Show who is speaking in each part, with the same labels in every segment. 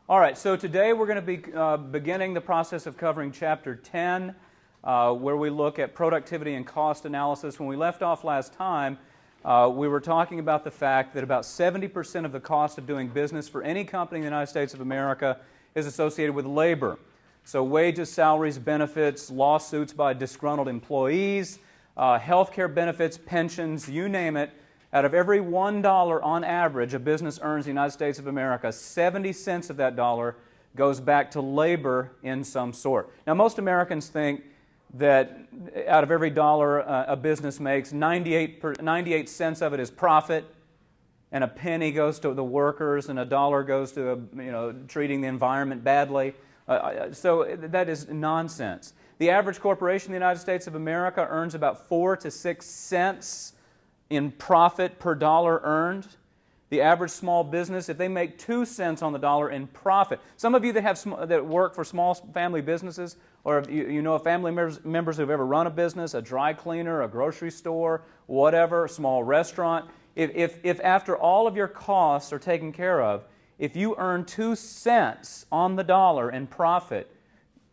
Speaker 1: All right, so today we're going to be beginning the process of covering Chapter 10, where we look at productivity and cost analysis. When we left off last time, we were talking about the fact that about 70% of the cost of doing business for any company in the United States of America is associated with labor. So wages, salaries, benefits, lawsuits by disgruntled employees, health care benefits, pensions, you name it. Out of every $1 on average a business earns in the United States of America, 70 cents of that dollar goes back to labor in some sort. Now, most Americans think that out of every dollar a business makes, 98 cents of it is profit, and a penny goes to the workers, and a dollar goes to treating the environment badly. So that is nonsense. The average corporation in the United States of America earns about 4 to 6 cents in profit per dollar earned. The average small business, if they make 2 cents on the dollar in profit. Some of you that work for small family businesses, or you know of family members who've ever run a business, a dry cleaner, a grocery store, whatever, a small restaurant. If after all of your costs are taken care of, if you earn 2 cents on the dollar in profit,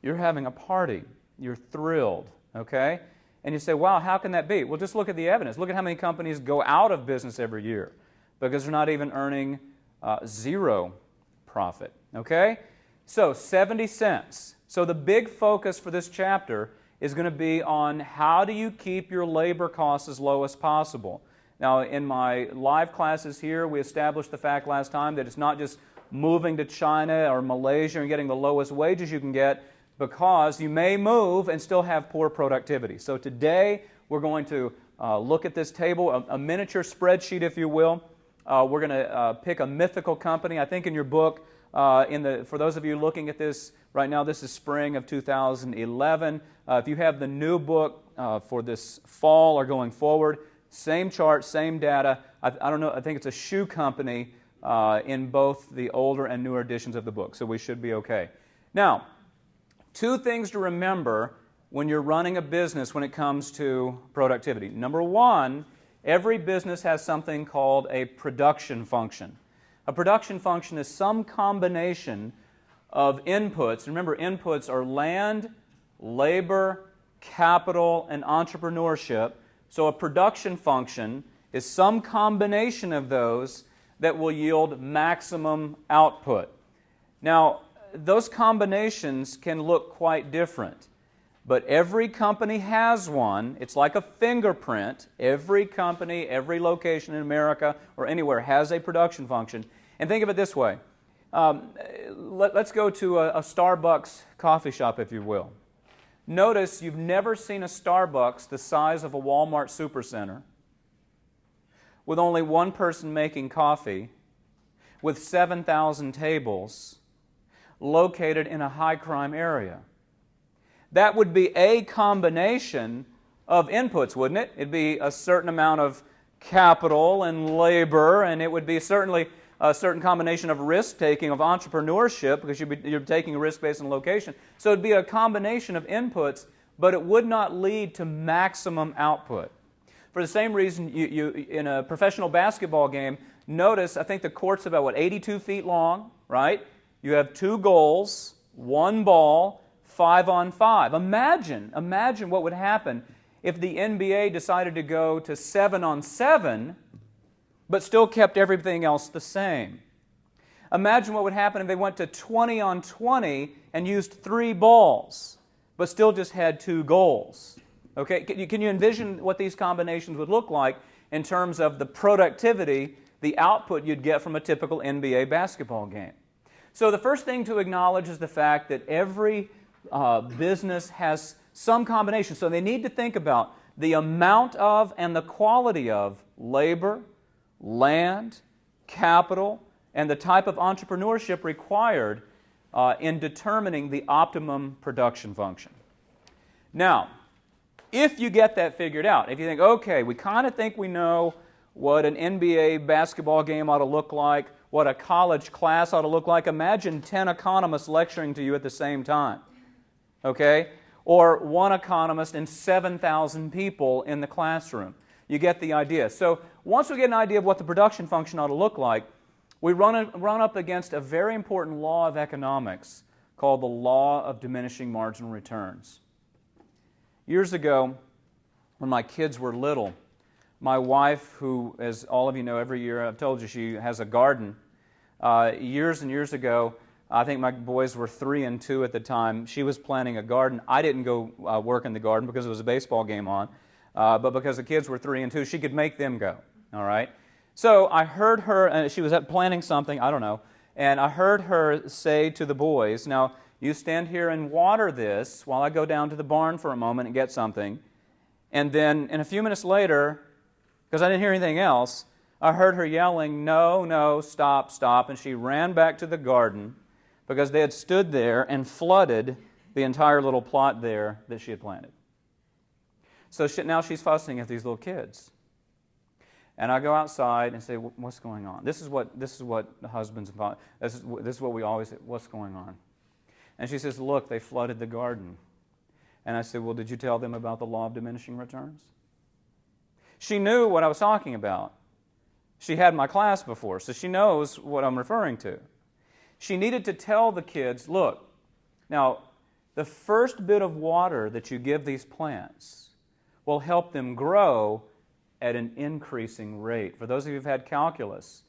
Speaker 1: you're having a party. You're thrilled, okay? And you say, wow, how can that be? Well, just look at the evidence. Look at how many companies go out of business every year because they're not even earning zero profit, okay? So 70 cents. So the big focus for this chapter is going to be on how do you keep your labor costs as low as possible. Now, in my live classes here, we established the fact last time that it's not just moving to China or Malaysia and getting the lowest wages you can get, because you may move and still have poor productivity. So today we're going to look at this table, a miniature spreadsheet, if you will. We're going to pick a mythical company. I think in your book, for those of you looking at this right now, this is spring of 2011. If you have the new book for this fall or going forward, same chart, same data. I don't know, I think it's a shoe company in both the older and newer editions of the book, so we should be okay. Now, 2 things to remember when you're running a business when it comes to productivity. Number 1, every business has something called a production function. A production function is some combination of inputs. Remember, inputs are land, labor, capital, and entrepreneurship. So a production function is some combination of those that will yield maximum output. Now, those combinations can look quite different, but every company has one. It's like a fingerprint. Every company, every location in America or anywhere has a production function. And think of it this way. Let's go to a Starbucks coffee shop, if you will. Notice you've never seen a Starbucks the size of a Walmart supercenter with only one person making coffee, with 7,000 tables, located in a high-crime area. That would be a combination of inputs, wouldn't it? It'd be a certain amount of capital and labor, and it would be certainly a certain combination of risk-taking, of entrepreneurship, because you're taking a risk based on location. So it'd be a combination of inputs, but it would not lead to maximum output. For the same reason, you in a professional basketball game, notice, I think the court's about, 82 feet long, right? You have 2 goals, 1 ball, 5 on 5. Imagine what would happen if the NBA decided to go to 7 on 7, but still kept everything else the same. Imagine what would happen if they went to 20 on 20 and used 3 balls, but still just had 2 goals. Okay, can you envision what these combinations would look like in terms of the productivity, the output you'd get from a typical NBA basketball game? So the first thing to acknowledge is the fact that every business has some combination. So they need to think about the amount of and the quality of labor, land, capital, and the type of entrepreneurship required in determining the optimum production function. Now, if you get that figured out, if you think, okay, we kind of think we know what an NBA basketball game ought to look like, what a college class ought to look like. Imagine 10 economists lecturing to you at the same time, okay? Or one economist and 7,000 people in the classroom. You get the idea. So once we get an idea of what the production function ought to look like, we run up against a very important law of economics called the law of diminishing marginal returns. Years ago, when my kids were little, my wife, who, as all of you know, every year I've told you she has a garden, years and years ago, I think my boys were 3 and 2 at the time, she was planting a garden. I didn't go work in the garden because there was a baseball game on, but because the kids were 3 and 2, she could make them go, all right? So I heard her, she was planting something, I don't know, and I heard her say to the boys, now, you stand here and water this while I go down to the barn for a moment and get something. And then, in a few minutes later, because I didn't hear anything else, I heard her yelling, no, no, stop, stop, and she ran back to the garden because they had stood there and flooded the entire little plot there that she had planted. So now she's fussing at these little kids. And I go outside and say, what's going on? This is what the husbands and fathers, this is what we always say, what's going on? And she says, look, they flooded the garden. And I said, well, did you tell them about the law of diminishing returns? She knew what I was talking about. She had my class before, so she knows what I'm referring to. She needed to tell the kids, look, now, the first bit of water that you give these plants will help them grow at an increasing rate. For those of you who've had calculus,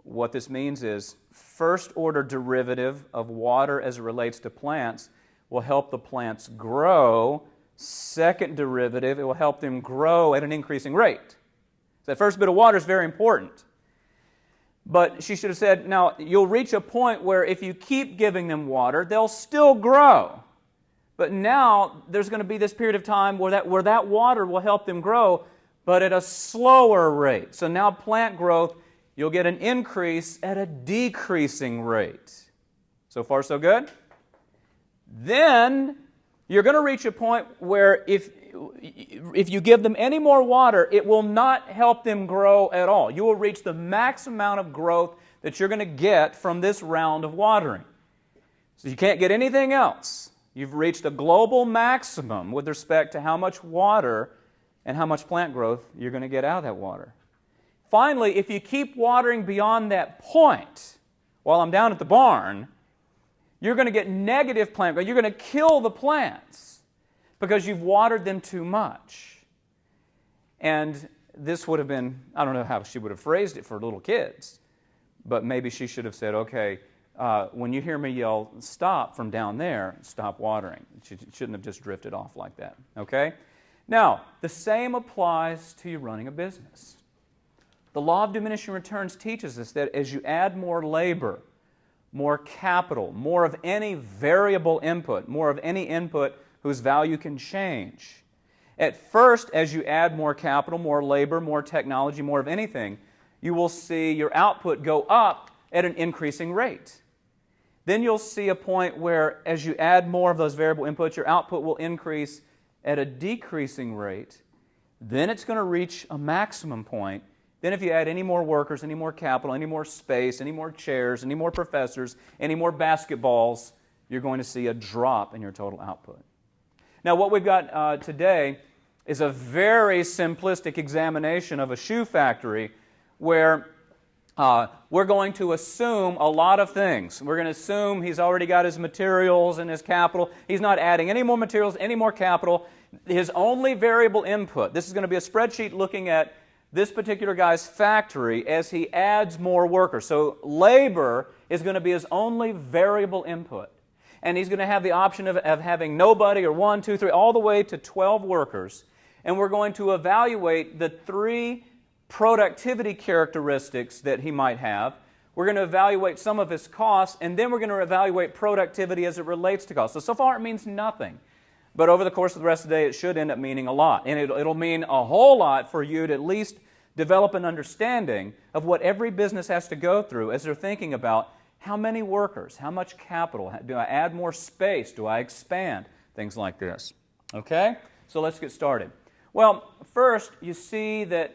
Speaker 1: what this means is first-order derivative of water as it relates to plants will help the plants grow. Second derivative, it will help them grow at an increasing rate. So that first bit of water is very important. But she should have said, now, you'll reach a point where if you keep giving them water, they'll still grow. But now there's going to be this period of time where that water will help them grow, but at a slower rate. So now plant growth, you'll get an increase at a decreasing rate. So far, so good? Then you're going to reach a point where if you give them any more water, it will not help them grow at all. You will reach the max amount of growth that you're going to get from this round of watering. So you can't get anything else. You've reached a global maximum with respect to how much water and how much plant growth you're going to get out of that water. Finally, if you keep watering beyond that point, while I'm down at the barn, you're going to get negative plant growth. You're going to kill the plants because you've watered them too much. And this would have been, I don't know how she would have phrased it for little kids, but maybe she should have said, okay, when you hear me yell, stop from down there, stop watering. She shouldn't have just drifted off like that, okay? Now, the same applies to you running a business. The law of diminishing returns teaches us that as you add more labor, more capital, more of any variable input, more of any input whose value can change. At first, as you add more capital, more labor, more technology, more of anything, you will see your output go up at an increasing rate. Then you'll see a point where as you add more of those variable inputs, your output will increase at a decreasing rate. Then it's going to reach a maximum point. Then if you add any more workers, any more capital, any more space, any more chairs, any more professors, any more basketballs, you're going to see a drop in your total output. Now what we've got today is a very simplistic examination of a shoe factory where we're going to assume a lot of things. We're going to assume he's already got his materials and his capital. He's not adding any more materials, any more capital. His only variable input, this is going to be a spreadsheet looking at this particular guy's factory as he adds more workers. So labor is going to be his only variable input. And he's going to have the option of having nobody or 1, 2, 3, all the way to 12 workers. And we're going to evaluate the 3 productivity characteristics that he might have. We're going to evaluate some of his costs, and then we're going to evaluate productivity as it relates to costs. So far it means nothing. But over the course of the rest of the day, it should end up meaning a lot. And it'll mean a whole lot for you to at least develop an understanding of what every business has to go through as they're thinking about how many workers, how much capital, do I add more space, do I expand, things like this. Okay? So let's get started. Well, first, you see that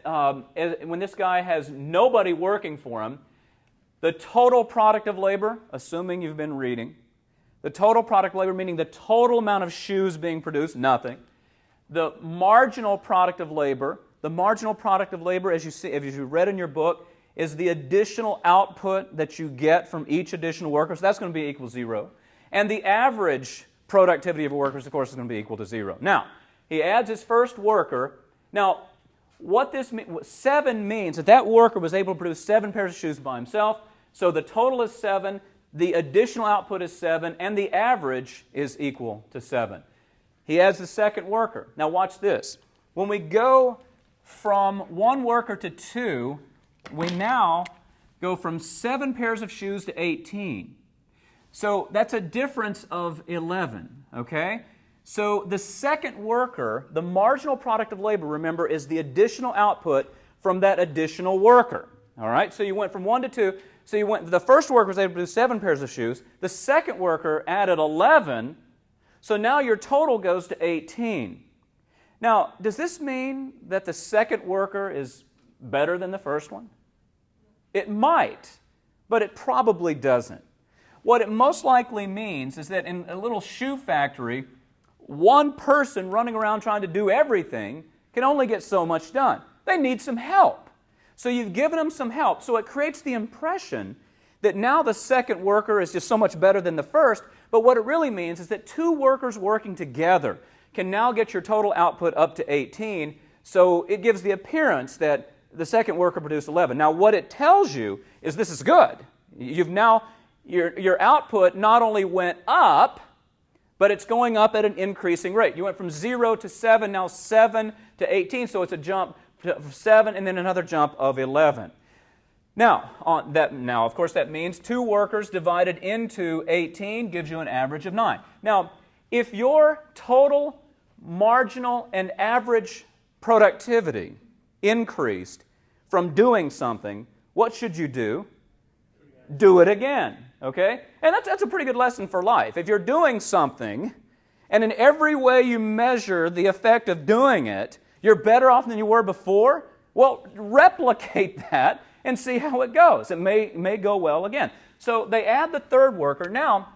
Speaker 1: when this guy has nobody working for him, the total product of labor, assuming you've been reading, the total product of labor, meaning the total amount of shoes being produced, nothing. The marginal product of labor, as you read in your book, is the additional output that you get from each additional worker, so that's going to be equal to 0. And the average productivity of workers, of course, is going to be equal to 0. Now, he adds his first worker. Now, what 7 means that worker was able to produce 7 pairs of shoes by himself, so the total is 7, the additional output is 7, and the average is equal to 7. He adds the second worker. Now watch this. When we go from 1 worker to 2, we now go from 7 pairs of shoes to 18. So that's a difference of 11, okay? So the second worker, the marginal product of labor, remember, is the additional output from that additional worker. All right? So you went from 1 to 2. So the first worker was able to produce 7 pairs of shoes. The second worker added 11. So now your total goes to 18. Now, does this mean that the second worker is better than the first one? It might, but it probably doesn't. What it most likely means is that in a little shoe factory, one person running around trying to do everything can only get so much done. They need some help. So you've given them some help. So it creates the impression that now the second worker is just so much better than the first, but what it really means is that 2 workers working together can now get your total output up to 18, so it gives the appearance that the second worker produced 11. Now what it tells you is this is good. You've now, your output not only went up, but it's going up at an increasing rate. You went from 0 to 7, now 7 to 18, so it's a jump to 7 and then another jump of 11. Now, of course, that means 2 workers divided into 18 gives you an average of 9. Now, if your total, marginal, and average productivity increased from doing something, what should you do? Do it again, okay? And that's a pretty good lesson for life. If you're doing something, and in every way you measure the effect of doing it, you're better off than you were before, well, replicate that and see how it goes. It may go well again. So they add the third worker. Now,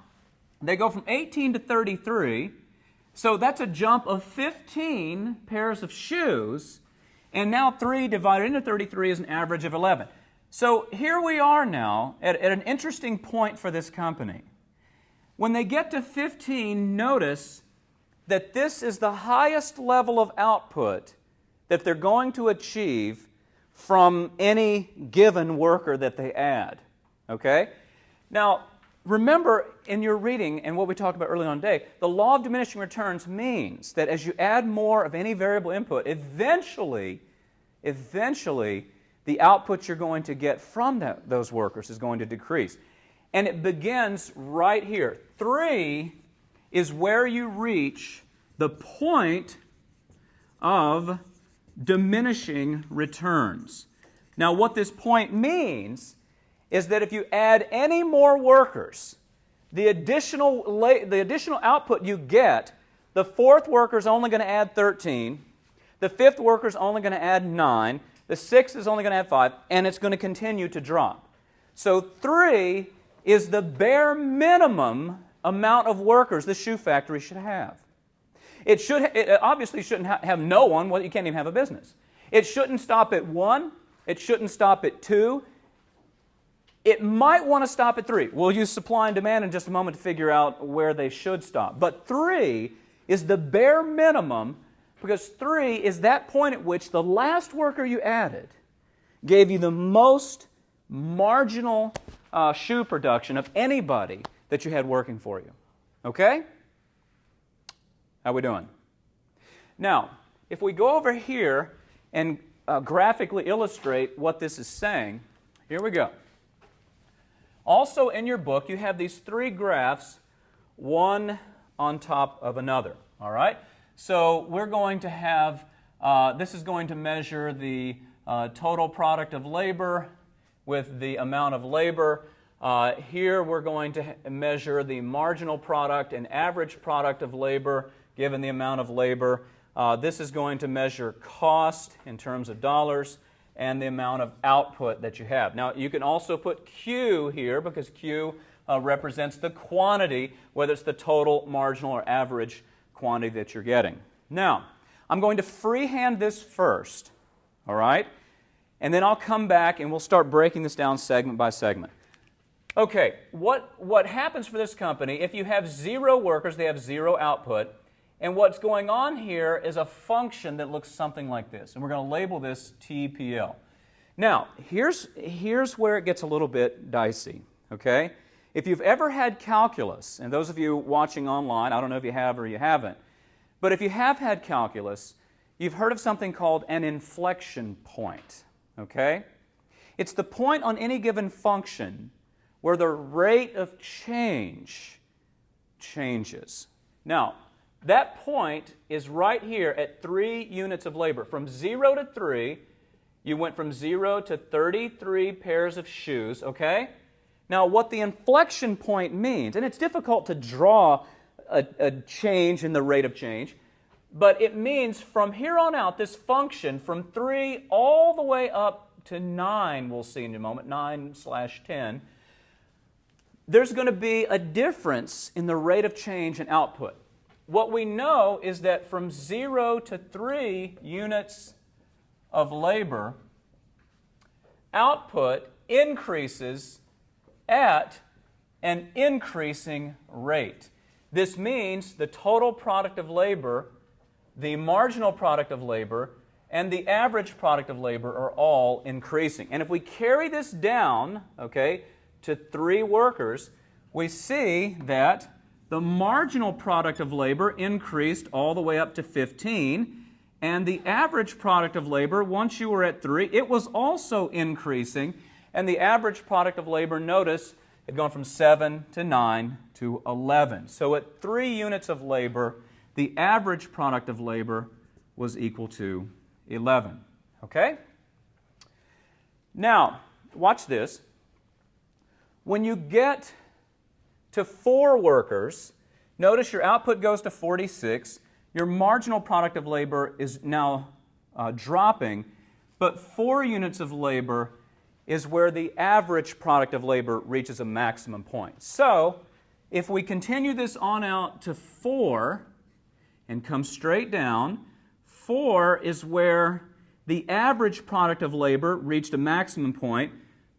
Speaker 1: they go from 18 to 33, so that's a jump of 15 pairs of shoes, and now 3 divided into 33 is an average of 11. So here we are now at an interesting point for this company. When they get to 15, notice that this is the highest level of output that they're going to achieve from any given worker that they add. Okay? Now, remember in your reading and what we talked about earlier on today, the law of diminishing returns means that as you add more of any variable input, eventually, the output you're going to get from those workers is going to decrease. And it begins right here. 3 is where you reach the point of diminishing returns. Now, what this point means is that if you add any more workers, the additional output you get, the fourth worker is only going to add 13, the fifth worker is only going to add 9, the sixth is only going to add 5, and it's going to continue to drop. So 3 is the bare minimum amount of workers the shoe factory should have. It obviously shouldn't have no one. Well, you can't even have a business. It shouldn't stop at 1. It shouldn't stop at 2. It might want to stop at 3. We'll use supply and demand in just a moment to figure out where they should stop. But 3 is the bare minimum because 3 is that point at which the last worker you added gave you the most marginal shoe production of anybody that you had working for you. Okay? How we doing? Now, if we go over here and graphically illustrate what this is saying, here we go. Also in your book, you have these 3 graphs, one on top of another. All right? So we're going to have, this is going to measure the total product of labor with the amount of labor. Here we're going to measure the marginal product and average product of labor given the amount of labor. This is going to measure cost in terms of dollars and the amount of output that you have. Now, you can also put Q here because Q represents the quantity, whether it's the total, marginal, or average quantity that you're getting. Now, I'm going to freehand this first, all right? and then I'll come back and we'll start breaking this down segment by segment. Okay, what happens for this company, if you have 0 workers, they have 0 output, and what's going on here is a function that looks something like this, and we're going to label this TPL. Now, here's where it gets a little bit dicey, okay? If you've ever had calculus, and those of you watching online, I don't know if you have or you haven't, but if you have had calculus, you've heard of something called an inflection point, okay? It's the point on any given function where the rate of change changes. Now, that point is right here at 3 units of labor. From 0 to 3, you went from 0 to 33 pairs of shoes, okay? Now, what the inflection point means, and it's difficult to draw a change in the rate of change, but it means from here on out, this function from 3 all the way up to 9, we'll see in a moment, 9/10, there's going to be a difference in the rate of change in output. What we know is that from 0 to 3 units of labor, output increases at an increasing rate. This means the total product of labor, the marginal product of labor, and the average product of labor are all increasing. And if we carry this down, okay, to 3 workers, we see that the marginal product of labor increased all the way up to 15, and the average product of labor, once you were at 3, it was also increasing, and the average product of labor, notice, had gone from 7 to 9 to 11. So at 3 units of labor, the average product of labor was equal to 11. Okay? Now, watch this. When you get to 4 workers, notice your output goes to 46. Your marginal product of labor is now dropping, but 4 units of labor is where the average product of labor reaches a maximum point. So, if we continue this on out to 4 and come straight down, 4 is where the average product of labor reached a maximum point,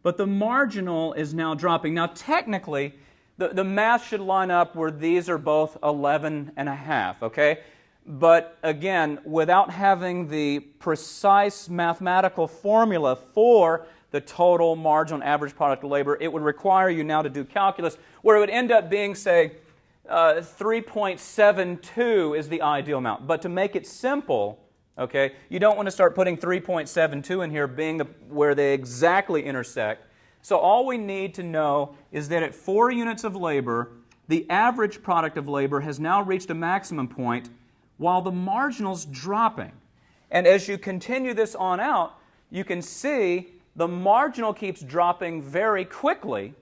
Speaker 1: but the marginal is now dropping. Now, technically, the math should line up where these are both 11.5, okay? But again, without having the precise mathematical formula for the total marginal and average product of labor, it would require you now to do calculus, where it would end up being, say, 3.72 is the ideal amount. But to make it simple, okay, you don't want to start putting 3.72 in here being where they exactly intersect. So all we need to know is that at 4 units of labor, the average product of labor has now reached a maximum point while the marginal's dropping. And as you continue this on out, you can see the marginal keeps dropping very quickly.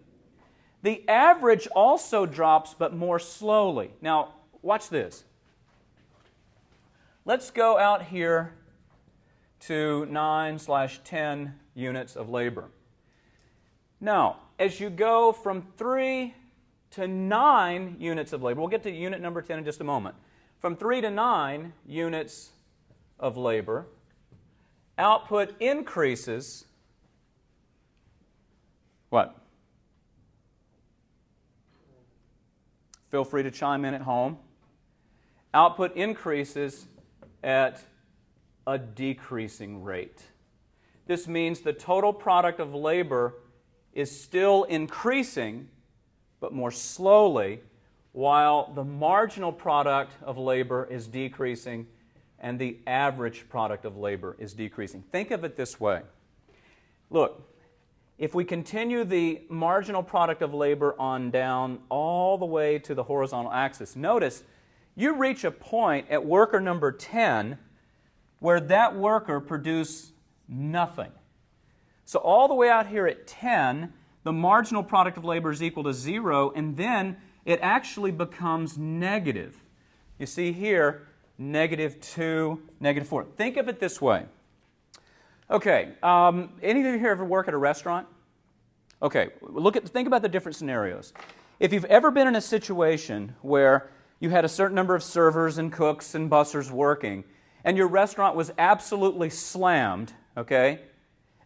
Speaker 1: The average also drops, but more slowly. Now, watch this. Let's go out here to 9/10 units of labor. Now, as you go from 3 to 9 units of labor, we'll get to unit number 10 in just a moment. From 3 to 9 units of labor, output increases. What? Feel free to chime in at home. Output increases at a decreasing rate. This means the total product of labor is still increasing, but more slowly, while the marginal product of labor is decreasing and the average product of labor is decreasing. Think of it this way. Look, if we continue the marginal product of labor on down all the way to the horizontal axis, notice you reach a point at worker number 10 where that worker produced nothing. So all the way out here at 10, the marginal product of labor is equal to 0, and then it actually becomes negative. You see here, -2, -4. Think of it this way. Okay, any of you here ever work at a restaurant? Okay, think about the different scenarios. If you've ever been in a situation where you had a certain number of servers and cooks and bussers working, and your restaurant was absolutely slammed, okay?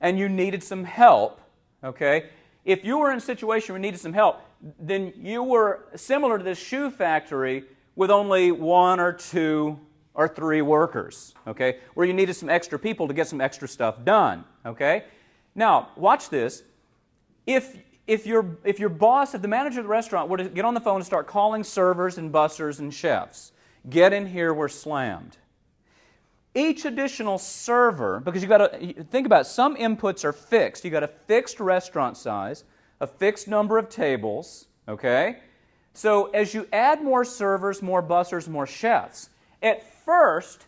Speaker 1: and you needed some help, okay? If you were in a situation where you needed some help, then you were similar to this shoe factory with only 1 or 2 or 3 workers, okay? Where you needed some extra people to get some extra stuff done, okay? Now, watch this. If your boss, if the manager of the restaurant were to get on the phone and start calling servers and bussers and chefs, get in here, we're slammed. Each additional server, because you've got to think about it, some inputs are fixed. You've got a fixed restaurant size, a fixed number of tables, okay? So as you add more servers, more bussers, more chefs, at first,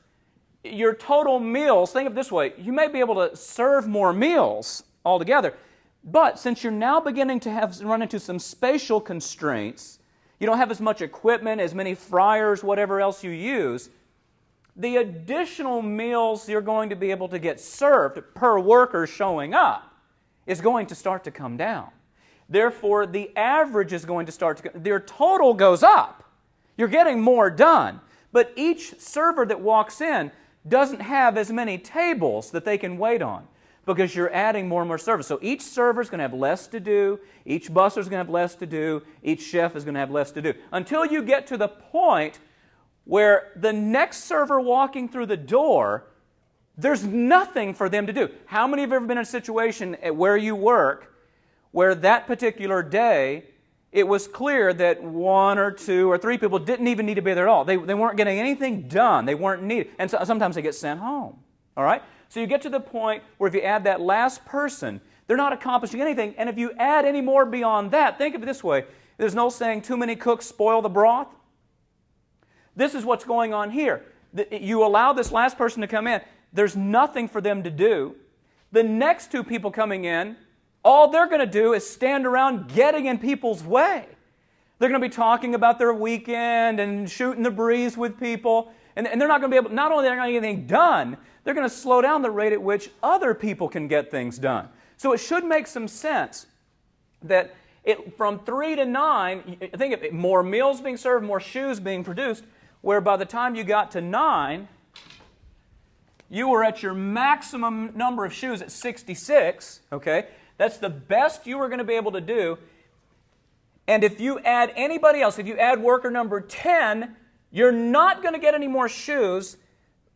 Speaker 1: your total meals, think of it this way, you may be able to serve more meals altogether, but since you're now beginning to run into some spatial constraints, you don't have as much equipment, as many fryers, whatever else you use, the additional meals you're going to be able to get served per worker showing up is going to start to come down. Therefore, the average is going to start to, their total goes up. You're getting more done. But each server that walks in doesn't have as many tables that they can wait on because you're adding more and more servers. So each server is going to have less to do, each busser is going to have less to do, each chef is going to have less to do. Until you get to the point where the next server walking through the door, there's nothing for them to do. How many have ever been in a situation at where you work where that particular day it was clear that 1 or 2 or 3 people didn't even need to be there at all? They weren't getting anything done. They weren't needed. And so, sometimes they get sent home. All right? So you get to the point where if you add that last person, they're not accomplishing anything. And if you add any more beyond that, think of it this way. There's no saying too many cooks spoil the broth. This is what's going on here. You allow this last person to come in. There's nothing for them to do. The next 2 people coming in, all they're going to do is stand around getting in people's way. They're going to be talking about their weekend and shooting the breeze with people. And they're not going to be able, not only are they not going to get anything done, they're going to slow down the rate at which other people can get things done. So it should make some sense that from 3 to 9, I think more meals being served, more shoes being produced, where by the time you got to 9, you were at your maximum number of shoes at 66, okay? That's the best you were going to be able to do. And if you add anybody else, if you add worker number 10, you're not going to get any more shoes.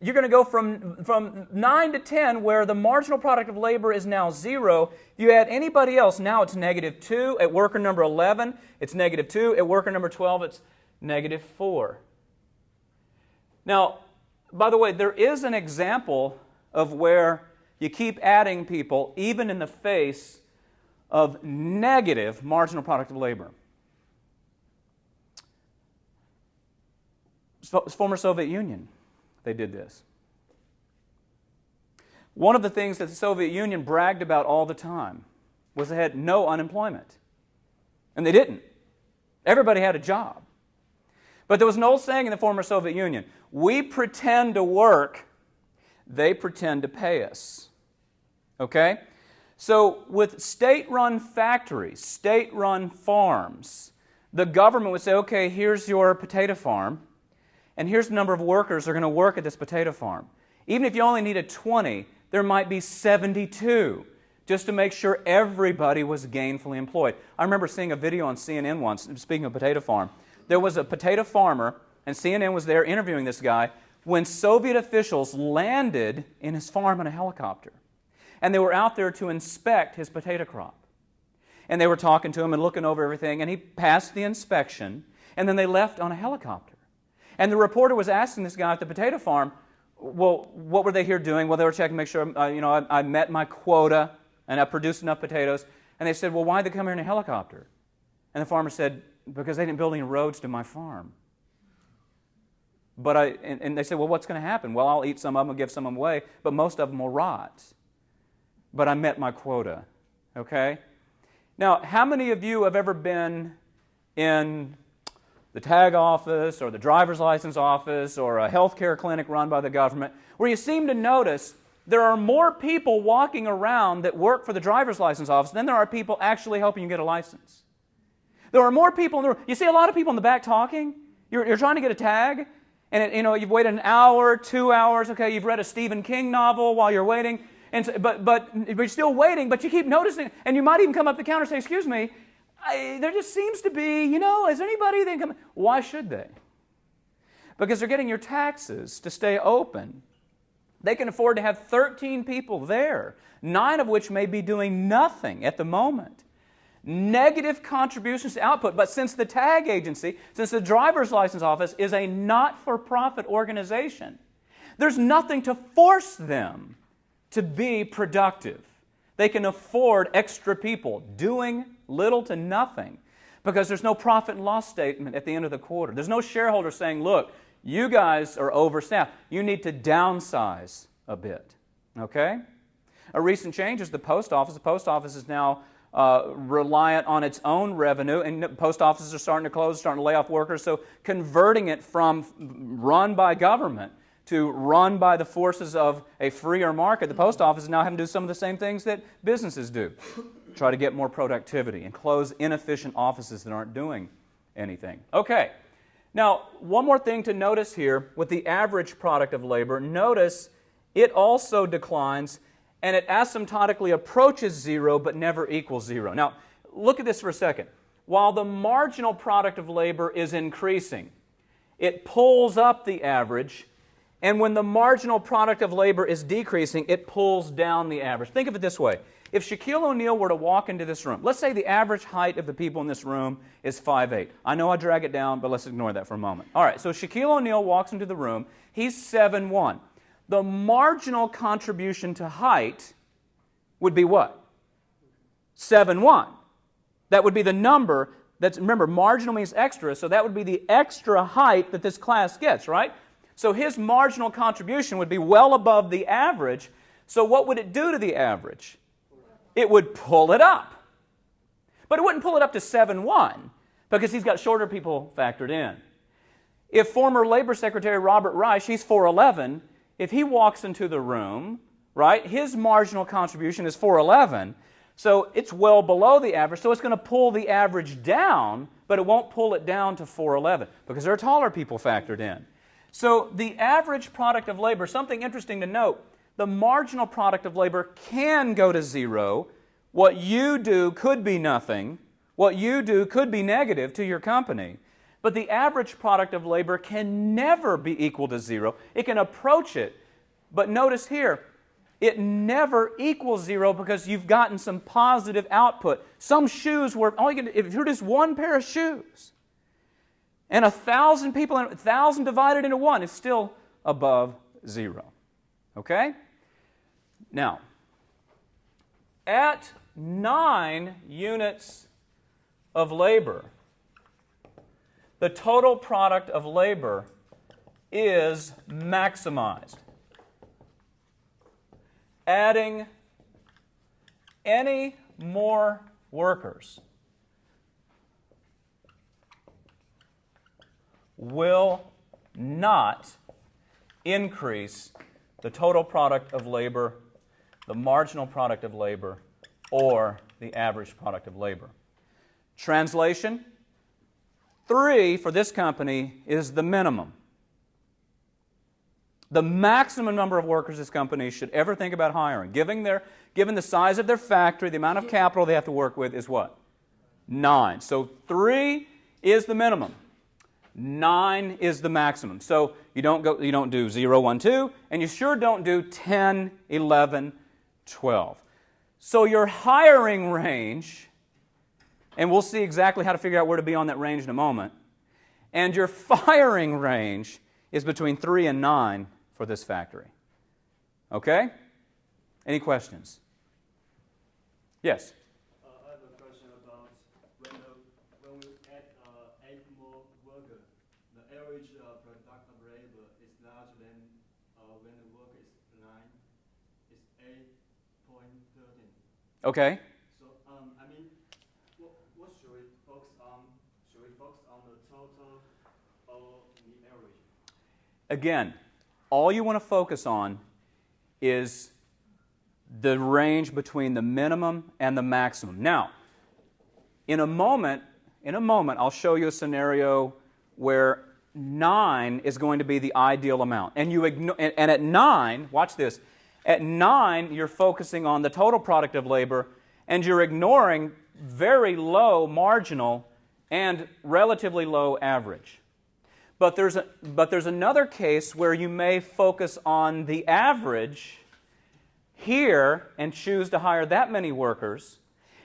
Speaker 1: You're going to go from 9 to 10, where the marginal product of labor is now 0. If you add anybody else, now it's -2. At worker number 11, it's -2. At worker number 12, it's -4. Now, by the way, there is an example of where you keep adding people even in the face of negative marginal product of labor. Former Soviet Union, they did this. One of the things that the Soviet Union bragged about all the time was they had no unemployment. And they didn't. Everybody had a job. But there was an old saying in the former Soviet Union, we pretend to work, they pretend to pay us. Okay? So with state-run factories, state-run farms, the government would say, okay, here's your potato farm, and here's the number of workers that are going to work at this potato farm. Even if you only needed 20, there might be 72, just to make sure everybody was gainfully employed. I remember seeing a video on CNN once, speaking of potato farm. There was a potato farmer, and CNN was there interviewing this guy, when Soviet officials landed in his farm in a helicopter. And they were out there to inspect his potato crop. And they were talking to him and looking over everything, and he passed the inspection, and then they left on a helicopter. And the reporter was asking this guy at the potato farm, well, what were they here doing? Well, they were checking to make sure I met my quota and I produced enough potatoes. And they said, well, why'd they come here in a helicopter? And the farmer said, because they didn't build any roads to my farm. And they said, well, what's going to happen? Well, I'll eat some of them and give some of them away, but most of them will rot. But I met my quota. Okay? Now, how many of you have ever been in the tag office or the driver's license office or a healthcare clinic run by the government where you seem to notice there are more people walking around that work for the driver's license office than there are people actually helping you get a license? There are more people in the room. You see a lot of people in the back talking. You're trying to get a tag, and you've waited an hour, 2 hours. Okay, you've read a Stephen King novel while you're waiting, And so, but you're still waiting, but you keep noticing, and you might even come up to the counter and say, excuse me, there just seems to be, is there anybody that can come? Why should they? Because they're getting your taxes to stay open. They can afford to have 13 people there, 9 of which may be doing nothing at the moment. Negative contributions to output. But since the tag agency, since the driver's license office is a not-for-profit organization, there's nothing to force them to be productive. They can afford extra people doing little to nothing because there's no profit and loss statement at the end of the quarter. There's no shareholder saying, look, you guys are overstaffed. You need to downsize a bit. Okay? A recent change is the post office. The post office is now reliant on its own revenue, and post offices are starting to close, starting to lay off workers, so converting it from run by government to run by the forces of a freer market, the post office is now having to do some of the same things that businesses do. Try to get more productivity and close inefficient offices that aren't doing anything. Okay. Now, one more thing to notice here with the average product of labor, notice it also declines and it asymptotically approaches zero but never equals zero. Now, look at this for a second. While the marginal product of labor is increasing, it pulls up the average, and when the marginal product of labor is decreasing, it pulls down the average. Think of it this way. If Shaquille O'Neal were to walk into this room, let's say the average height of the people in this room is 5'8". I know I drag it down, but let's ignore that for a moment. All right, so Shaquille O'Neal walks into the room. He's 7'1". The marginal contribution to height would be what? 7'1". That would be the number. Remember, marginal means extra, so that would be the extra height that this class gets, right? So his marginal contribution would be well above the average. So what would it do to the average? It would pull it up. But it wouldn't pull it up to 7'1", because he's got shorter people factored in. If former Labor Secretary Robert Reich, he's 4'11", if he walks into the room, right, his marginal contribution is 4'11", so it's well below the average, so it's going to pull the average down, but it won't pull it down to 4'11", because there are taller people factored in. So the average product of labor, something interesting to note, the marginal product of labor can go to zero. What you do could be nothing. What you do could be negative to your company. But the average product of labor can never be equal to zero. It can approach it. But notice here, it never equals zero because you've gotten some positive output. Some shoes were, if you're just one pair of shoes, and 1,000 people, 1,000 divided into 1 is still above zero. Okay? Now, at 9 units of labor, the total product of labor is maximized. Adding any more workers will not increase the total product of labor, the marginal product of labor, or the average product of labor. Translation, 3 for this company is the minimum. The maximum number of workers this company should ever think about hiring, given the size of their factory, the amount of capital they have to work with, is what? 9. So 3 is the minimum. 9 is the maximum. So you don't do 0, 1, 2, and you sure don't do 10, 11, 12. So your hiring range, and we'll see exactly how to figure out where to be on that range in a moment, and your firing range is between 3 and 9 for this factory. Okay? Any questions? Yes?
Speaker 2: I have a question about when we add 8 more workers, the average product of labor is larger than when the work is 9. It's 8.13.
Speaker 1: Okay.
Speaker 2: So, what should we focus on? Should we focus on the total or the average?
Speaker 1: Again, all you want to focus on is the range between the minimum and the maximum. Now, in a moment, I'll show you a scenario where 9 is going to be the ideal amount. And at 9, watch this, At 9, you're focusing on the total productive labor, and you're ignoring very low marginal and relatively low average. But there's another case where you may focus on the average here and choose to hire that many workers.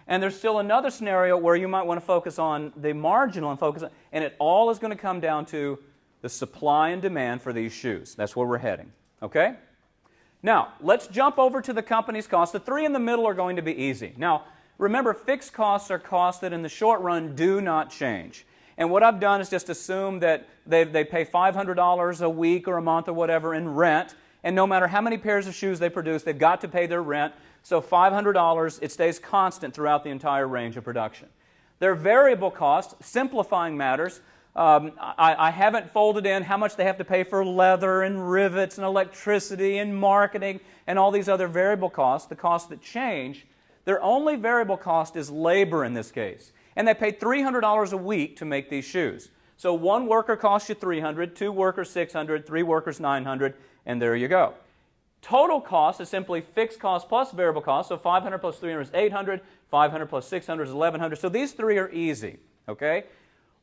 Speaker 1: And there's still another scenario where you might want to focus on the marginal and it all is going to come down to the supply and demand for these shoes. That's where we're heading. Okay? Now, let's jump over to the company's costs. The 3 in the middle are going to be easy. Now, remember, fixed costs are costs that in the short run do not change. And what I've done is just assume that they pay $500 a week or a month or whatever in rent, and no matter how many pairs of shoes they produce, they've got to pay their rent. So $500, it stays constant throughout the entire range of production. Their variable costs, simplifying matters, I haven't folded in how much they have to pay for leather and rivets and electricity and marketing and all these other variable costs, the costs that change. Their only variable cost is labor in this case. And they pay $300 a week to make these shoes. So 1 worker costs you $300, 2 workers $600, 3 workers $900, and there you go. Total cost is simply fixed cost plus variable cost. So 500 plus 300 is 800, 500 plus 600 is 1100. So these 3 are easy, okay?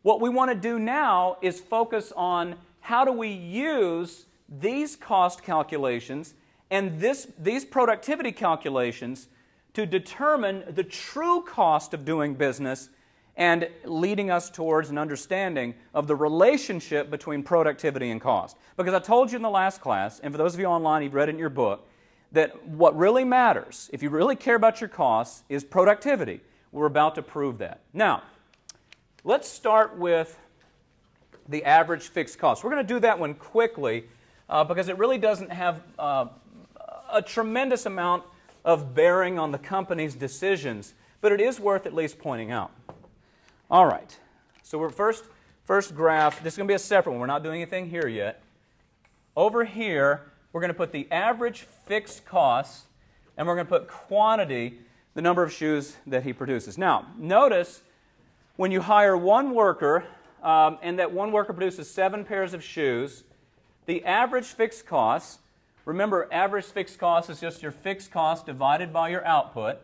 Speaker 1: What we want to do now is focus on how do we use these cost calculations and these productivity calculations to determine the true cost of doing business and leading us towards an understanding of the relationship between productivity and cost. Because I told you in the last class, and for those of you online, you've read it in your book, that what really matters, if you really care about your costs, is productivity. We're about to prove that. Now, let's start with the average fixed cost. We're going to do that one quickly because it really doesn't have a tremendous amount of bearing on the company's decisions, but it is worth at least pointing out. All right, so we're first graph. This is going to be a separate one. We're not doing anything here yet. Over here, we're going to put the average fixed costs, and we're going to put quantity, the number of shoes that he produces. Now, notice when you hire 1 worker, and that 1 worker produces 7 pairs of shoes, the average fixed costs, remember, average fixed cost is just your fixed cost divided by your output.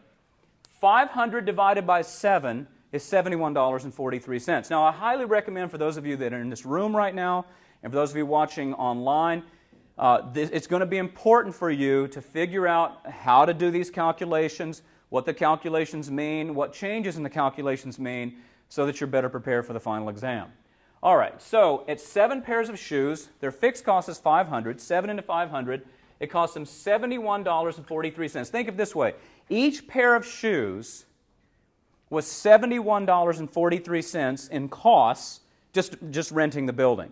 Speaker 1: 500 divided by 7 is $71.43. Now, I highly recommend for those of you that are in this room right now, and for those of you watching online, it's going to be important for you to figure out how to do these calculations, what the calculations mean, what changes in the calculations mean, so that you're better prepared for the final exam. All right, so it's 7 pairs of shoes. Their fixed cost is $500. 7 into 500, it costs them $71.43. Think of it this way. Each pair of shoes was $71.43 in costs, just renting the building.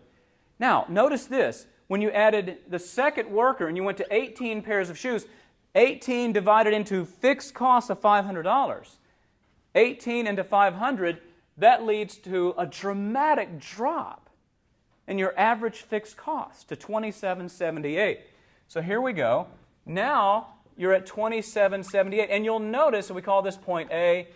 Speaker 1: Now, notice this. When you added the second worker and you went to 18 pairs of shoes, 18 divided into fixed costs of $500, 18 into 500, that leads to a dramatic drop in your average fixed cost to $27.78. So here we go. Now you're at $27.78, and you'll notice, and we call this point A,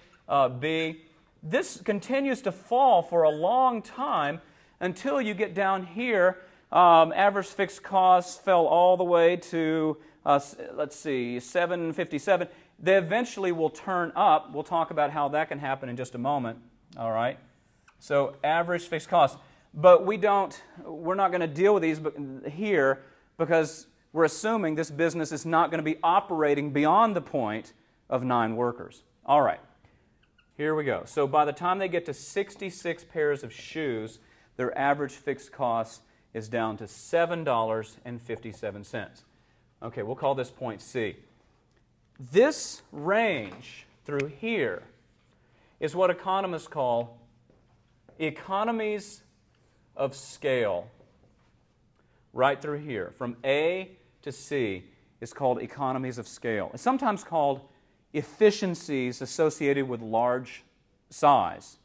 Speaker 1: B, this continues to fall for a long time until you get down here. Average fixed costs fell all the way to, let's see, $7.57. They eventually will turn up. We'll talk about how that can happen in just a moment. All right? So average fixed costs. But we're not going to deal with these here because we're assuming this business is not going to be operating beyond the point of 9 workers. All right. Here we go. So by the time they get to 66 pairs of shoes, their average fixed cost is down to $7.57. Okay, we'll call this point C. This range through here is what economists call economies of scale. Right through here, from A to C, is called economies of scale. It's sometimes called efficiencies associated with large size.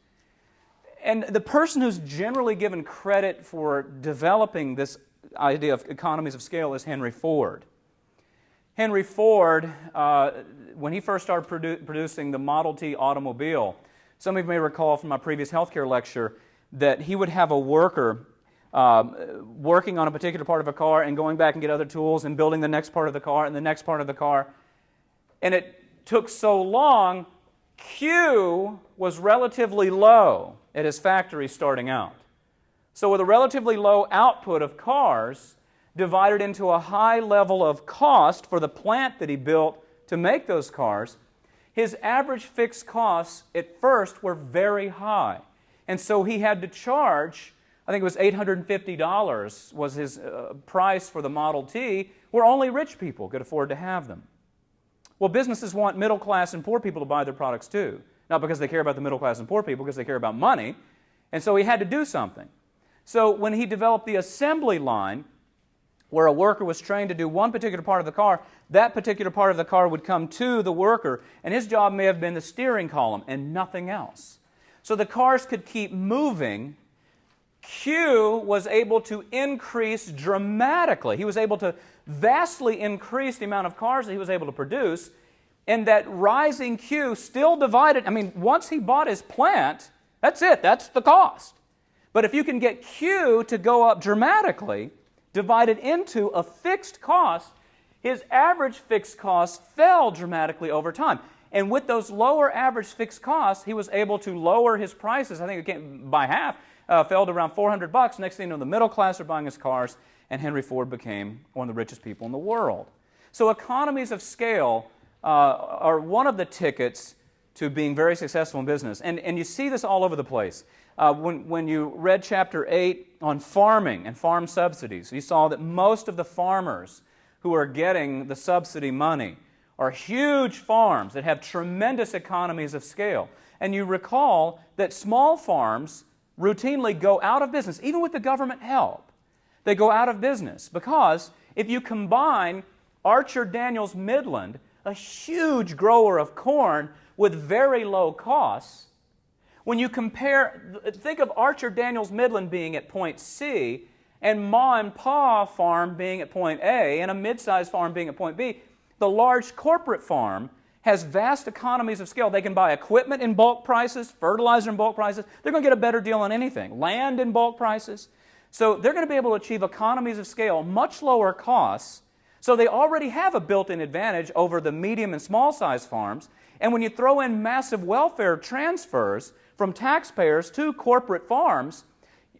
Speaker 1: And the person who's generally given credit for developing this idea of economies of scale is Henry Ford. Henry Ford, when he first started producing the Model T automobile, some of you may recall from my previous healthcare lecture that he would have a worker working on a particular part of a car and going back and get other tools and building the next part of the car and the next part of the car. And it took so long, Q was relatively low at his factory starting out. So with a relatively low output of cars divided into a high level of cost for the plant that he built to make those cars, his average fixed costs at first were very high. And so he had to charge, I think it was $850 was his price for the Model T, where only rich people could afford to have them. Well, businesses want middle class and poor people to buy their products too. Not because they care about the middle class and poor people, because they care about money. And so he had to do something. So when he developed the assembly line, where a worker was trained to do one particular part of the car, that particular part of the car would come to the worker, and his job may have been the steering column and nothing else. So the cars could keep moving. Q was able to increase dramatically. He was able to vastly increase the amount of cars that he was able to produce, and that rising Q still divided. I mean, once he bought his plant, that's it, that's the cost. But if you can get Q to go up dramatically, divided into a fixed cost, his average fixed cost fell dramatically over time. And with those lower average fixed costs, he was able to lower his prices. I think it came by half, fell to around $400. Next thing you know, the middle class are buying his cars, and Henry Ford became one of the richest people in the world. So economies of scale are one of the tickets to being very successful in business. And you see this all over the place. When you read Chapter 8 on farming and farm subsidies, you saw that most of the farmers who are getting the subsidy money are huge farms that have tremendous economies of scale. And you recall that small farms routinely go out of business, even with the government help. They go out of business because if you combine Archer Daniels Midland, a huge grower of corn with very low costs, when you compare, think of Archer Daniels Midland being at point C and Ma and Pa farm being at point A and a mid-sized farm being at point B. The large corporate farm has vast economies of scale. They can buy equipment in bulk prices, fertilizer in bulk prices. They're going to get a better deal on anything. Land in bulk prices. So they're going to be able to achieve economies of scale, much lower costs. So they already have a built-in advantage over the medium and small-sized farms. And when you throw in massive welfare transfers from taxpayers to corporate farms,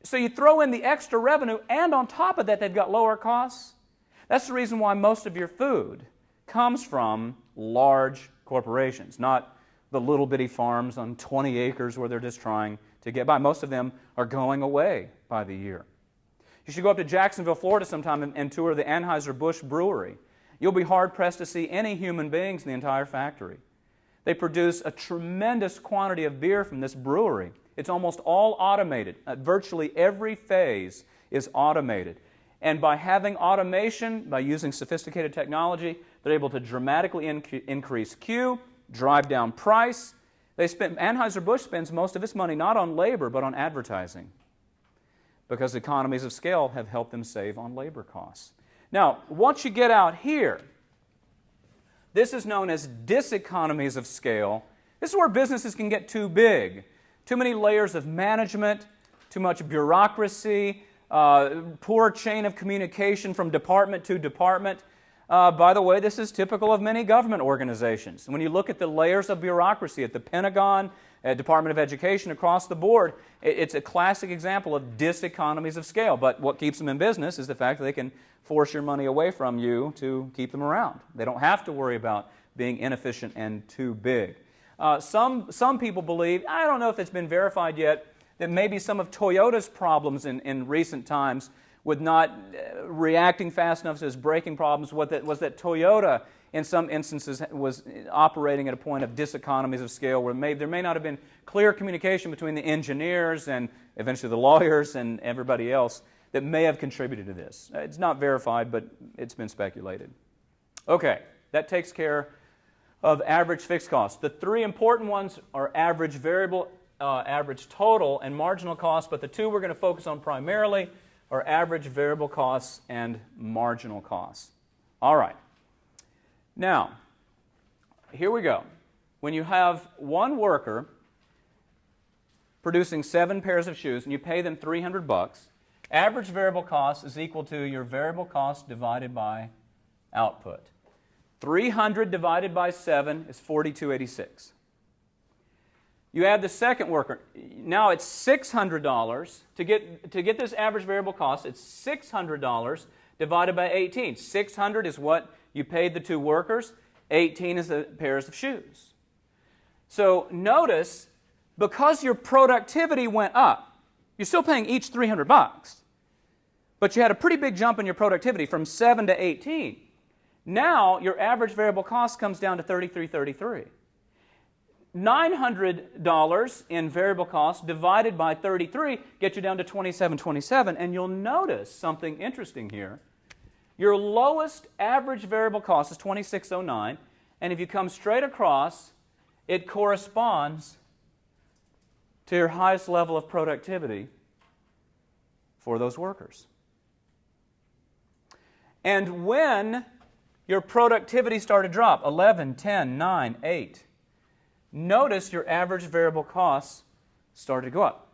Speaker 1: so you throw in the extra revenue, and on top of that, they've got lower costs. That's the reason why most of your food comes from large corporations, not the little bitty farms on 20 acres where they're just trying to get by. Most of them are going away by the year. You should go up to Jacksonville, Florida sometime and tour the Anheuser-Busch Brewery. You'll be hard-pressed to see any human beings in the entire factory. They produce a tremendous quantity of beer from this brewery. It's almost all automated. Virtually every phase is automated. And by having automation, by using sophisticated technology, they're able to dramatically increase Q, drive down price. Anheuser-Busch spends most of its money not on labor, but on advertising, because economies of scale have helped them save on labor costs. Now, once you get out here, this is known as diseconomies of scale. This is where businesses can get too big. Too many layers of management, too much bureaucracy, poor chain of communication from department to department. By the way, this is typical of many government organizations. When you look at the layers of bureaucracy at the Pentagon, at Department of Education, across the board, it's a classic example of diseconomies of scale. But what keeps them in business is the fact that they can force your money away from you to keep them around. They don't have to worry about being inefficient and too big. Some people believe, I don't know if it's been verified yet, that maybe some of Toyota's problems in recent times with not reacting fast enough to its braking problems was that Toyota, in some instances, was operating at a point of diseconomies of scale where there may not have been clear communication between the engineers and eventually the lawyers and everybody else that may have contributed to this. It's not verified, but it's been speculated. Okay, that takes care of average fixed costs. The three important ones are average variable, average total, and marginal costs, but the two we're going to focus on primarily are average variable costs and marginal costs. All right. Now, here we go. When you have one worker producing 7 pairs of shoes and you pay them $300, Average variable cost is equal to your variable cost divided by output. 300 divided by 7 is 4286. You add the second worker. Now it's $600. To get this average variable cost, it's $600 divided by 18. 600 is what you paid the 2 workers. 18 is the pairs of shoes. So notice, because your productivity went up, you're still paying each $300, but you had a pretty big jump in your productivity from 7 to 18. Now your average variable cost comes down to $33.33. $900 in variable cost divided by 33 gets you down to $27.27, and you'll notice something interesting here. Your lowest average variable cost is $26.09, and if you come straight across, it corresponds to your highest level of productivity for those workers. And when your productivity started to drop, 11, 10, 9, 8, notice your average variable costs started to go up.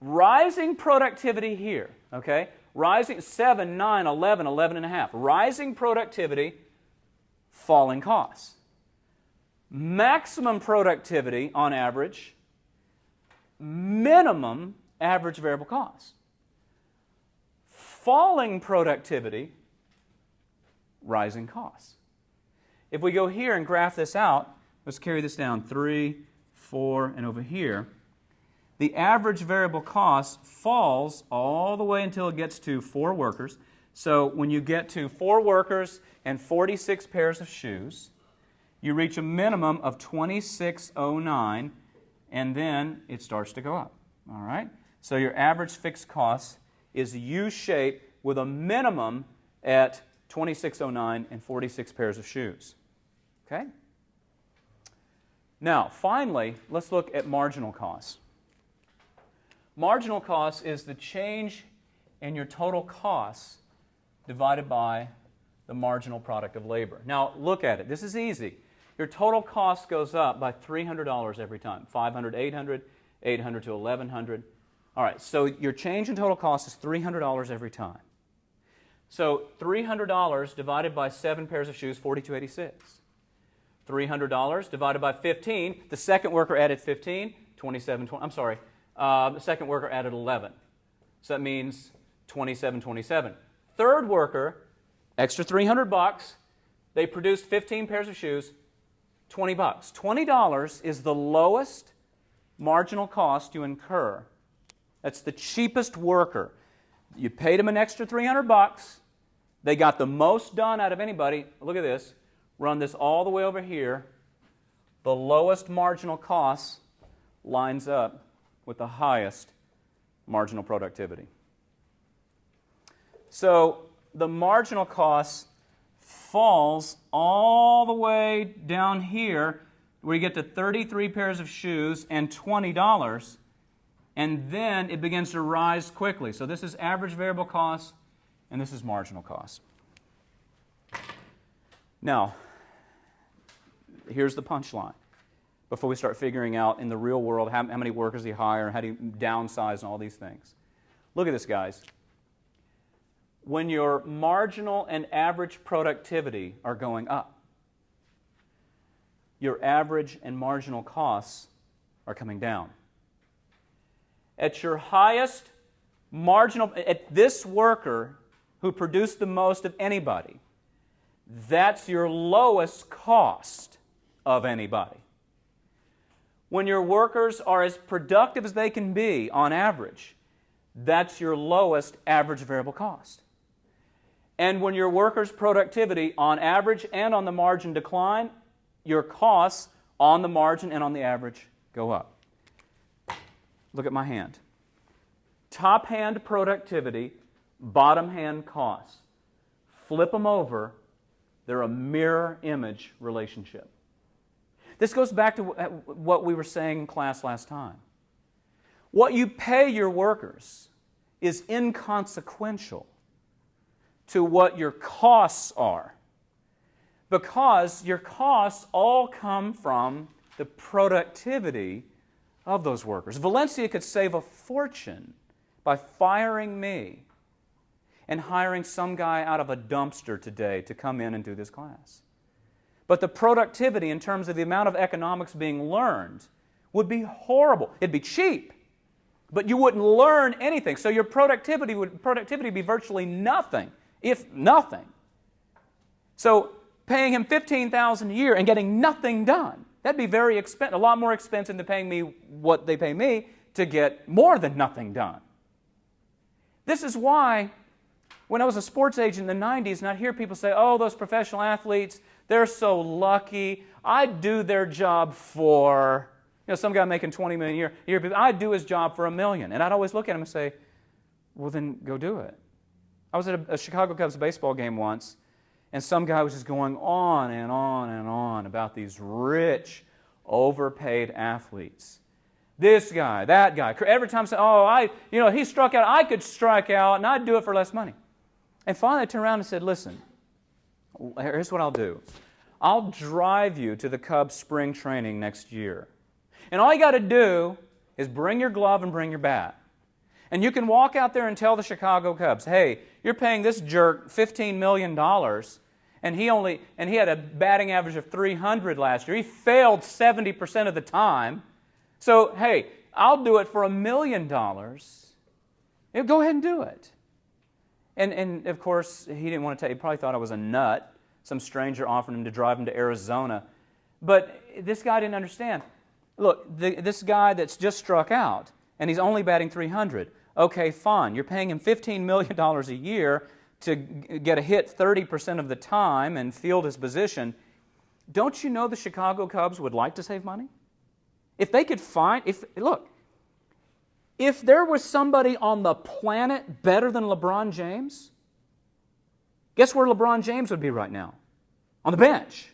Speaker 1: Rising productivity here, okay? Rising 7, 9, 11, 11 and a half. Rising productivity, falling costs. Maximum productivity on average, minimum average variable cost. Falling productivity, rising costs. If we go here and graph this out, let's carry this down 3, 4, and over here. The average variable cost falls all the way until it gets to 4 workers. So when you get to 4 workers and 46 pairs of shoes, you reach a minimum of $26.09, and then it starts to go up. All right? So your average fixed cost is U-shaped with a minimum at $26.09 and 46 pairs of shoes. Okay? Now, finally, let's look at marginal costs. Marginal cost is the change in your total costs divided by the marginal product of labor. Now, look at it. This is easy. Your total cost goes up by $300 every time. 500, 800, 800 to 1,100. All right, so your change in total cost is $300 every time. So $300 divided by 7 pairs of shoes, $42.86. $300 divided by 15. The second worker added 15, 27.20. I'm sorry. The second worker added 11. So that means 27.27. Third worker, extra $300. They produced 15 pairs of shoes, $20. $20 is the lowest marginal cost you incur. That's the cheapest worker. You paid them an extra $300. They got the most done out of anybody. Look at this. Run this all the way over here. The lowest marginal cost lines up with the highest marginal productivity. So the marginal cost falls all the way down here where you get to 33 pairs of shoes and $20, and then it begins to rise quickly. So this is average variable cost, and this is marginal cost. Now, here's the punchline. Before we start figuring out in the real world how many workers you hire, how do you downsize, and all these things. Look at this, guys. When your marginal and average productivity are going up, your average and marginal costs are coming down. At your highest marginal, at this worker who produced the most of anybody, that's your lowest cost of anybody. When your workers are as productive as they can be on average, that's your lowest average variable cost. And when your workers' productivity on average and on the margin decline, your costs on the margin and on the average go up. Look at my hand. Top hand productivity, bottom hand costs. Flip them over, they're a mirror image relationship. This goes back to what we were saying in class last time. What you pay your workers is inconsequential to what your costs are, because your costs all come from the productivity of those workers. Valencia could save a fortune by by firing me and hiring some guy out of a dumpster today to come in and do this class. But the productivity in terms of the amount of economics being learned would be horrible. It'd be cheap, but you wouldn't learn anything. So your productivity would be virtually nothing, if nothing. So paying him $15,000 a year and getting nothing done, that'd be very expensive, a lot more expensive than paying me what they pay me to get more than nothing done. This is why when I was a sports agent in the 90s and I'd hear people say, oh, those professional athletes, they're so lucky. I'd do their job for, some guy making $20 million a year, I'd do his job for $1 million. And I'd always look at him and say, well, then go do it. I was at a Chicago Cubs baseball game once, and some guy was just going on and on and on about these rich, overpaid athletes. This guy, that guy. Every time I say, he struck out, I could strike out, and I'd do it for less money. And finally I turned around and said, listen, here's what I'll do. I'll drive you to the Cubs spring training next year. And all you got to do is bring your glove and bring your bat. And you can walk out there and tell the Chicago Cubs, hey, you're paying this jerk $15 million, and he had a batting average of .300 last year. He failed 70% of the time. So, hey, I'll do it for $1 million. Go ahead and do it. And of course, he didn't want to he probably thought I was a nut. Some stranger offered him to drive him to Arizona. But this guy didn't understand. Look, this guy that's just struck out, and he's only batting .300. Okay, fine. You're paying him $15 million a year to get a hit 30% of the time and field his position. Don't you know the Chicago Cubs would like to save money? If they could find, if there was somebody on the planet better than LeBron James, guess where LeBron James would be right now? On the bench.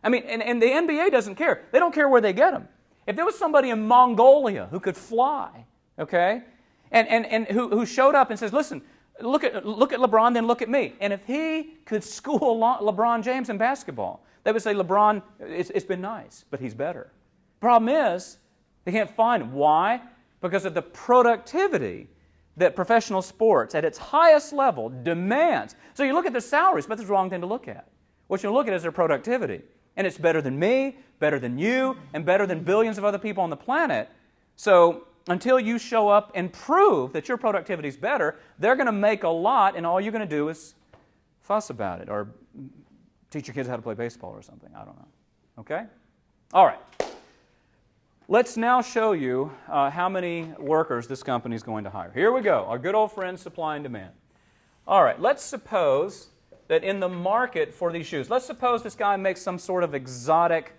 Speaker 1: I mean, and the NBA doesn't care. They don't care where they get him. If there was somebody in Mongolia who could fly, okay, and who showed up and says, listen, look at LeBron, then look at me. And if he could school LeBron James in basketball, they would say, LeBron, it's been nice, but he's better. Problem is, they can't find him. Why? Because of the productivity that professional sports at its highest level demands. So you look at their salaries, but that's the wrong thing to look at. What you look at is their productivity. And it's better than me, better than you, and better than billions of other people on the planet. So until you show up and prove that your productivity is better, they're going to make a lot, and all you're going to do is fuss about it or teach your kids how to play baseball or something. I don't know. Okay? All right. Let's now show you how many workers this company is going to hire. Here we go, our good old friend supply and demand. All right, let's suppose that in the market for these shoes, let's suppose this guy makes some sort of exotic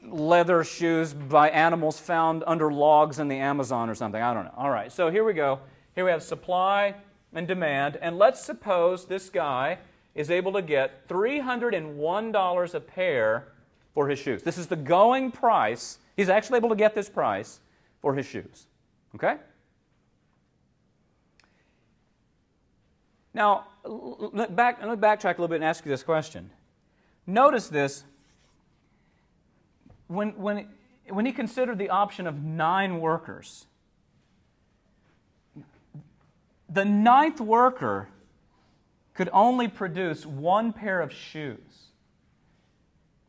Speaker 1: leather shoes by animals found under logs in the Amazon or something. I don't know. All right, so here we go. Here we have supply and demand, and let's suppose this guy is able to get $301 a pair for his shoes. This is the going price. He's actually able to get this price for his shoes. Okay? Now, let me backtrack a little bit and ask you this question. Notice this. When he considered the option of 9 workers, the 9th worker could only produce 1 pair of shoes.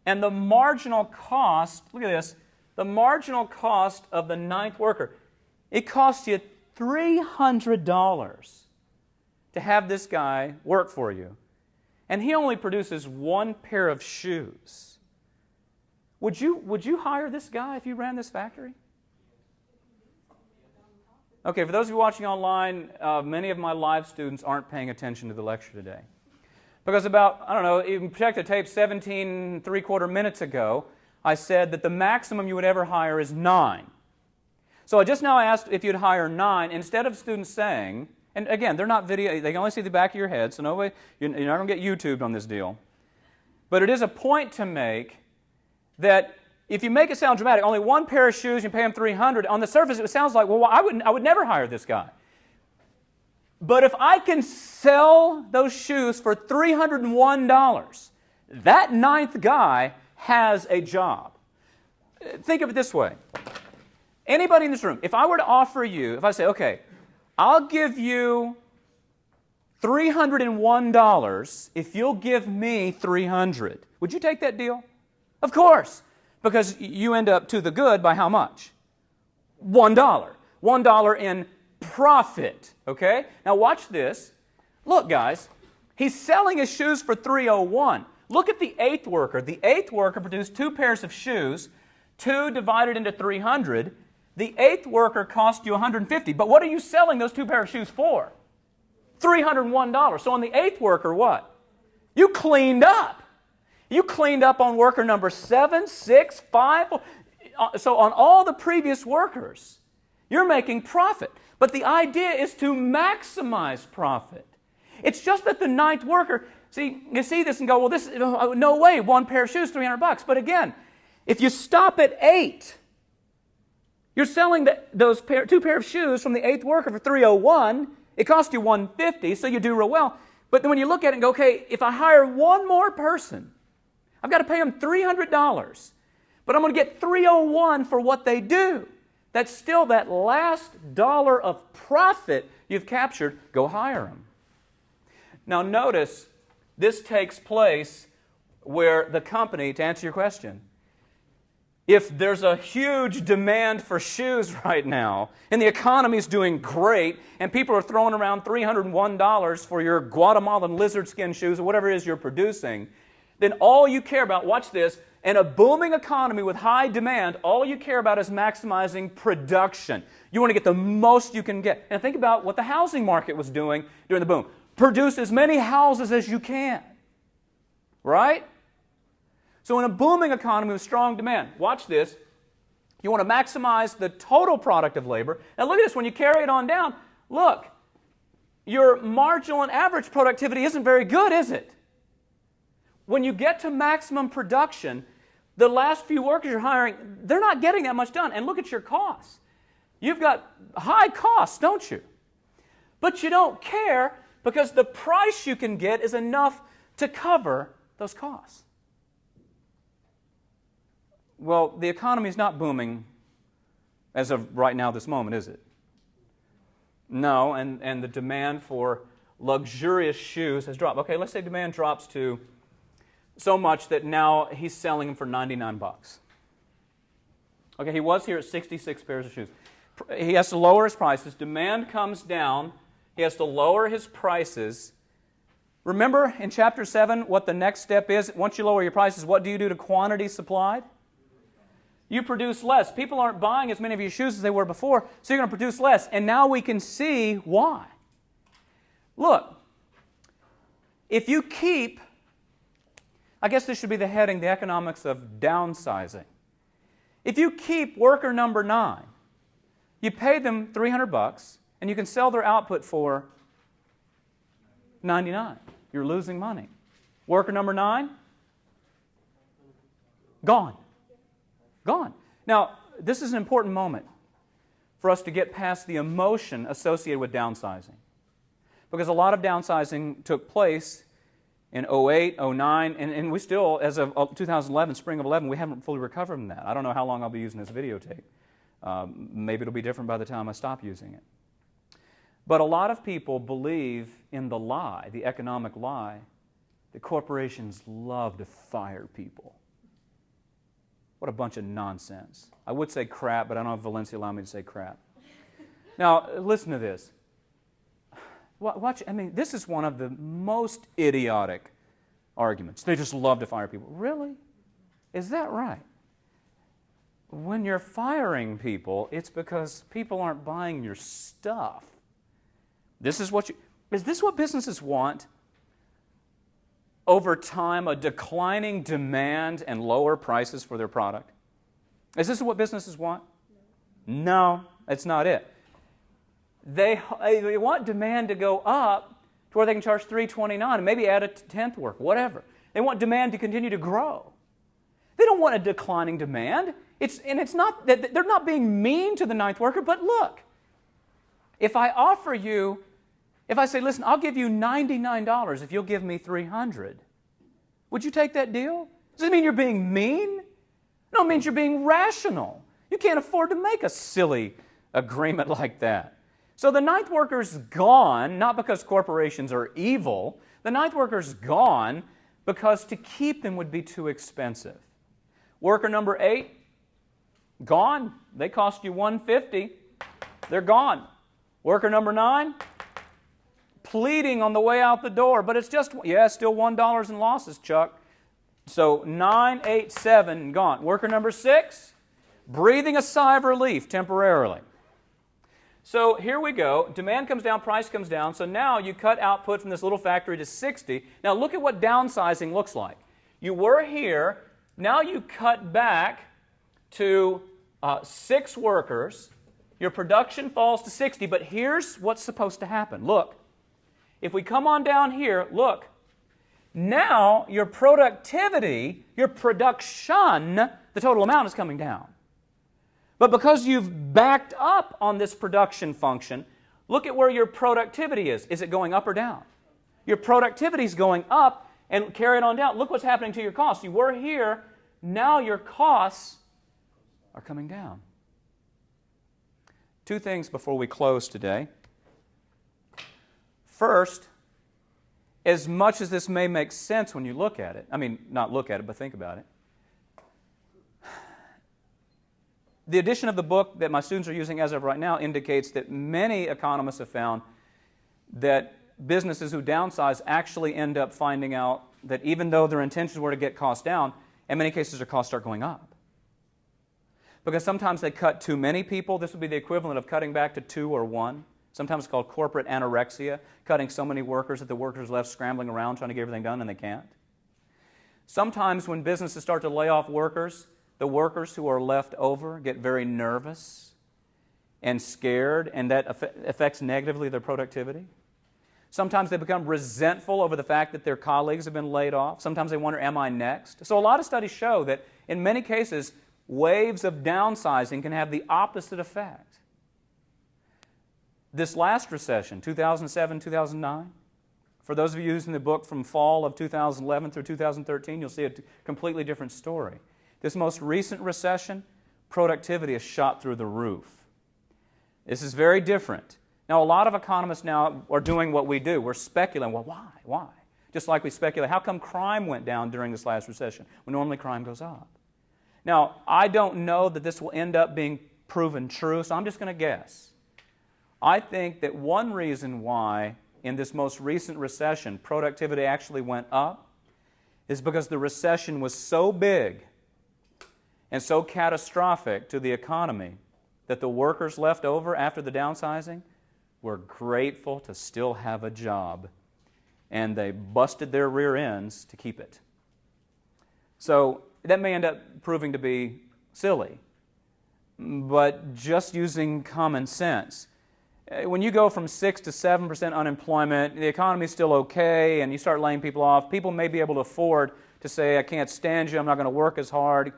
Speaker 1: And the marginal cost, look at this, the marginal cost of the 9th worker, it costs you $300 to have this guy work for you. And he only produces 1 pair of shoes. Would you hire this guy if you ran this factory? Okay, for those of you watching online, many of my live students aren't paying attention to the lecture today. Because about, you check the tape 17 3/4 minutes ago, I said that the maximum you would ever hire is 9. So I just now asked if you'd hire 9, instead of students saying, and again, they're not video, they can only see the back of your head, so nobody, you're not going to get YouTubed on this deal. But it is a point to make that if you make it sound dramatic, only 1 pair of shoes, you pay him $300, on the surface it sounds like, well, I would never hire this guy. But if I can sell those shoes for $301, that 9th guy has a job. Think of it this way. Anybody in this room, if I were to offer you, if I say, okay, I'll give you $301 if you'll give me $300. Would you take that deal? Of course, because you end up to the good by how much? $1. $1 in profit, okay? Now watch this. Look, guys, he's selling his shoes for $301. Look at the eighth worker. The eighth worker produced 2 pairs of shoes, 2 divided into 300. The eighth worker cost you $150. But what are you selling those 2 pairs of shoes for? $301. So on the eighth worker, what? You cleaned up. You cleaned up on worker number 7, 6, 5. So on all the previous workers, you're making profit. But the idea is to maximize profit. It's just that the ninth worker, see, you see this and go, well, this no way, 1 pair of shoes, $300. But again, if you stop at 8, you're selling those 2 pair of shoes from the eighth worker for $301. It cost you $150, so you do real well. But then when you look at it and go, okay, if I hire one more person, I've got to pay them $300, but I'm going to get $301 for what they do. That's still that last dollar of profit you've captured. Go hire them. Now notice, this takes place where the company, to answer your question, if there's a huge demand for shoes right now, and the economy is doing great, and people are throwing around $301 for your Guatemalan lizard skin shoes or whatever it is you're producing, then all you care about, watch this, in a booming economy with high demand, all you care about is maximizing production. You want to get the most you can get. And think about what the housing market was doing during the boom. Produce as many houses as you can. Right? So in a booming economy with strong demand, watch this, you want to maximize the total product of labor. Now look at this, when you carry it on down, look, your marginal and average productivity isn't very good, is it? When you get to maximum production, the last few workers you're hiring, they're not getting that much done. And look at your costs. You've got high costs, don't you? But you don't care because the price you can get is enough to cover those costs. Well, the economy is not booming as of right now, this moment, is it? No, and the demand for luxurious shoes has dropped. Okay, let's say demand drops to so much that now he's selling them for $99. Okay, he was here at 66 pairs of shoes. He has to lower his prices. Demand comes down. He has to lower his prices. Remember in chapter 7 what the next step is? Once you lower your prices, what do you do to quantity supplied? You produce less. People aren't buying as many of your shoes as they were before, so you're going to produce less. And now we can see why. Look, if you keep, I guess this should be the heading, the economics of downsizing. If you keep worker number 9, you pay them $300, and you can sell their output for $99. You're losing money. Worker number 9, gone. Gone. Now, this is an important moment for us to get past the emotion associated with downsizing. Because a lot of downsizing took place in 08, 09, and we still, as of 2011, spring of 11, we haven't fully recovered from that. I don't know how long I'll be using this videotape. Maybe it'll be different by the time I stop using it. But a lot of people believe in the lie, the economic lie, that corporations love to fire people. What a bunch of nonsense. I would say crap, but I don't know if Valencia allowed me to say crap. Now, listen to this. Watch, I mean, this is one of the most idiotic arguments. They just love to fire people. Really? Is that right? When you're firing people, it's because people aren't buying your stuff. Is this what businesses want? Over time, a declining demand and lower prices for their product? Is this what businesses want? No, that's not it. They want demand to go up to where they can charge $329 and maybe add a 10th worker, whatever. They want demand to continue to grow. They don't want a declining demand. It's not that they're not being mean to the 9th worker, but look, if I say, listen, I'll give you $99 if you'll give me $300. Would you take that deal? Does it mean you're being mean? No, it means you're being rational. You can't afford to make a silly agreement like that. So the ninth worker's gone, not because corporations are evil. The ninth worker's gone because to keep them would be too expensive. Worker number 8, gone. They cost you $150. They're gone. Worker number 9, pleading on the way out the door, but it's just, still $1 in losses, Chuck. So 9, 8, 7, gone. Worker number 6, breathing a sigh of relief temporarily. So here we go. Demand comes down, price comes down. So now you cut output from this little factory to 60. Now look at what downsizing looks like. You were here. Now you cut back to 6 workers. Your production falls to 60, but here's what's supposed to happen. Look, if we come on down here, look, now your productivity, your production, the total amount is coming down. But because you've backed up on this production function, look at where your productivity is. Is it going up or down? Your productivity is going up and carry it on down. Look what's happening to your costs. You were here, now your costs are coming down. 2 things before we close today. First, as much as this may make sense when you look at it, not look at it, but think about it. The edition of the book that my students are using as of right now indicates that many economists have found that businesses who downsize actually end up finding out that even though their intentions were to get costs down, in many cases their costs start going up. Because sometimes they cut too many people. This would be the equivalent of cutting back to 2 or 1. Sometimes it's called corporate anorexia, cutting so many workers that the workers are left scrambling around trying to get everything done and they can't. Sometimes when businesses start to lay off workers, the workers who are left over get very nervous and scared, and that affects negatively their productivity. Sometimes they become resentful over the fact that their colleagues have been laid off. Sometimes they wonder, am I next? So a lot of studies show that in many cases, waves of downsizing can have the opposite effect. This last recession, 2007, 2009, for those of you using the book from fall of 2011 through 2013, you'll see a completely different story. This most recent recession, productivity has shot through the roof. This is very different. Now, a lot of economists now are doing what we do. We're speculating, well, why? Why? Just like we speculate, how come crime went down during this last recession when normally crime goes up? Now, I don't know that this will end up being proven true, so I'm just going to guess. I think that one reason why in this most recent recession productivity actually went up is because the recession was so big and so catastrophic to the economy that the workers left over after the downsizing were grateful to still have a job, and they busted their rear ends to keep it. So that may end up proving to be silly, but just using common sense. When you go from 6 to 7% unemployment, the economy's still okay, and you start laying people off, people may be able to afford to say, I can't stand you, I'm not going to work as hard.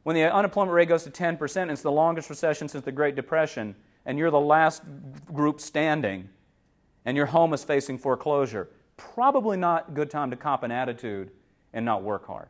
Speaker 1: When the unemployment rate goes to 10%, and it's the longest recession since the Great Depression, and you're the last group standing, and your home is facing foreclosure, probably not a good time to cop an attitude and not work hard.